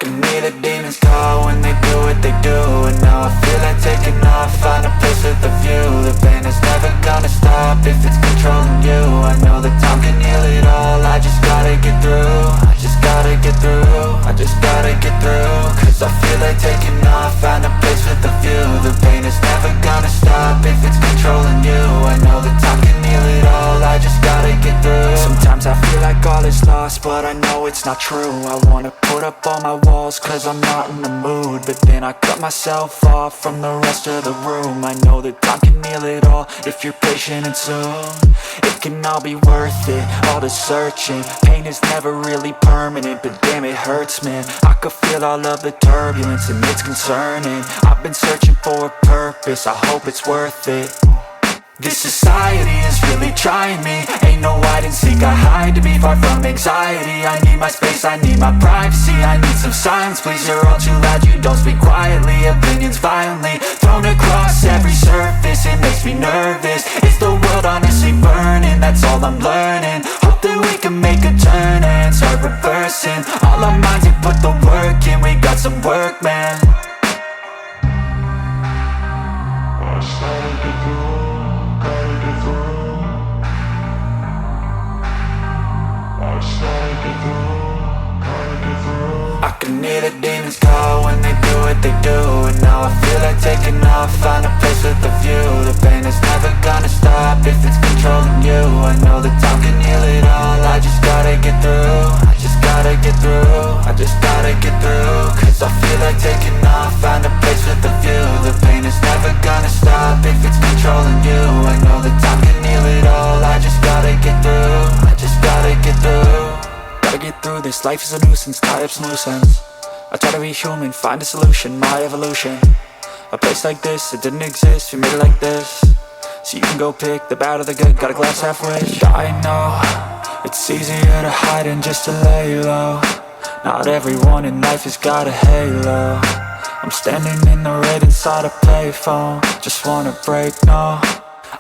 can hear the demons call when they do what they do. And now I feel like taking off, find a place with a view. The pain is never gonna stop if it's controlling you. I know that time can heal it all, I just gotta get through. I just gotta get through, I just gotta get through. Cause I feel like taking off, find a place with a view. The pain is never gonna stop if it's controlling you. I know that time can heal it all, I just gotta get through. Sometimes I feel like all is lost, but I know it's not true. I wanna put up all my walls cause I'm not in the mood, but then I cut myself off from the rest of the room. I know that time can heal it all if you're patient and soon. It can all be worth it, all the searching. Pain is never really permanent, but damn it hurts, man. I could feel all of the turbulence and it's concerning. I've been searching for a purpose, I hope it's worth it. This society is really trying me. Ain't no hide and seek, I hide to be far from anxiety. I need my space, I need my privacy. I need some silence, please, you're all too loud. You don't speak quietly, opinions violently thrown across every surface. It makes me nervous, is the world honestly burning? That's all I'm learning. Hope that we can make a turn and start reversing. All our minds have put the work in, we got some work, man. I can hear the demons call when they do what they do. And now I feel like taking off, find a place with a view. The pain is never gonna stop if it's controlling you. I know that time can heal it all, I just gotta get through. I just gotta get through, I just gotta get through. Cause I feel like taking off, find a place with a view. The pain is never gonna stop if it's controlling you. I know that time can heal it all, I just gotta get through. I just gotta get through. Gotta get through this, life is a nuisance, tie up some loose ends. I try to be human, find a solution, my evolution. A place like this, it didn't exist, we made it like this. So you can go pick the bad or the good, got a glass halfway. I know, it's easier to hide than just to lay low. Not everyone in life has got a halo. I'm standing in the red inside a payphone, just wanna break, no.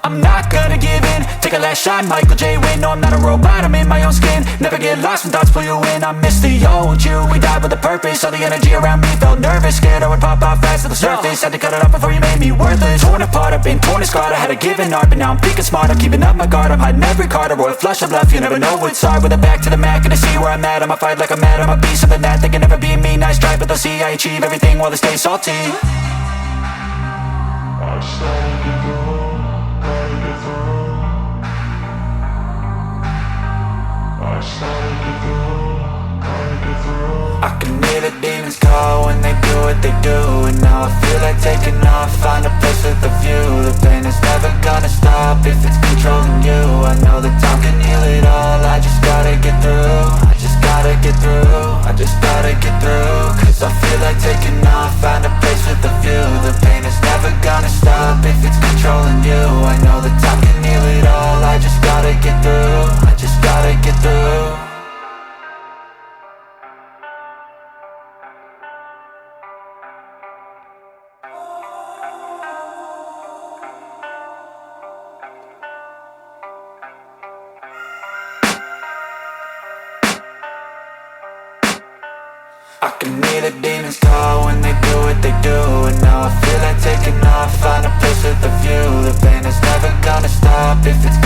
I'm not gonna give in, take a last shot, Michael J. Win. No, I'm not a robot, I'm in my own skin. Never get lost when thoughts pull you in. I miss the old you, we died with a purpose. All the energy around me felt nervous, scared I would pop off fast to the surface. Had to cut it off before you made me worthless. Torn apart, I've been torn and scarred. I had a given art, but now I'm thinking smart. I'm keeping up my guard, I'm hiding every card. A royal flush of love, you never know what's hard. With a back to the mat, gonna see where I'm at. I'ma fight like I'm mad, I'ma be something that they can never be me. Nice try, but they'll see I achieve everything while they stay salty. I can hear the demons call when they do what they do. And now I feel like taking off, find a place with a view. The pain is never gonna stop if it's controlling you. I know that time can heal it all, I just gotta get through. I just gotta get through, I just gotta get through. Cause I feel like taking off, find a place with a view. The pain is never gonna stop if it's controlling you. I know that time can heal it all, I just gotta get through. I just gotta get through. I can hear the demons call when they do what they do. And now I feel like taking off, find a place with a view. The pain is never gonna stop if it's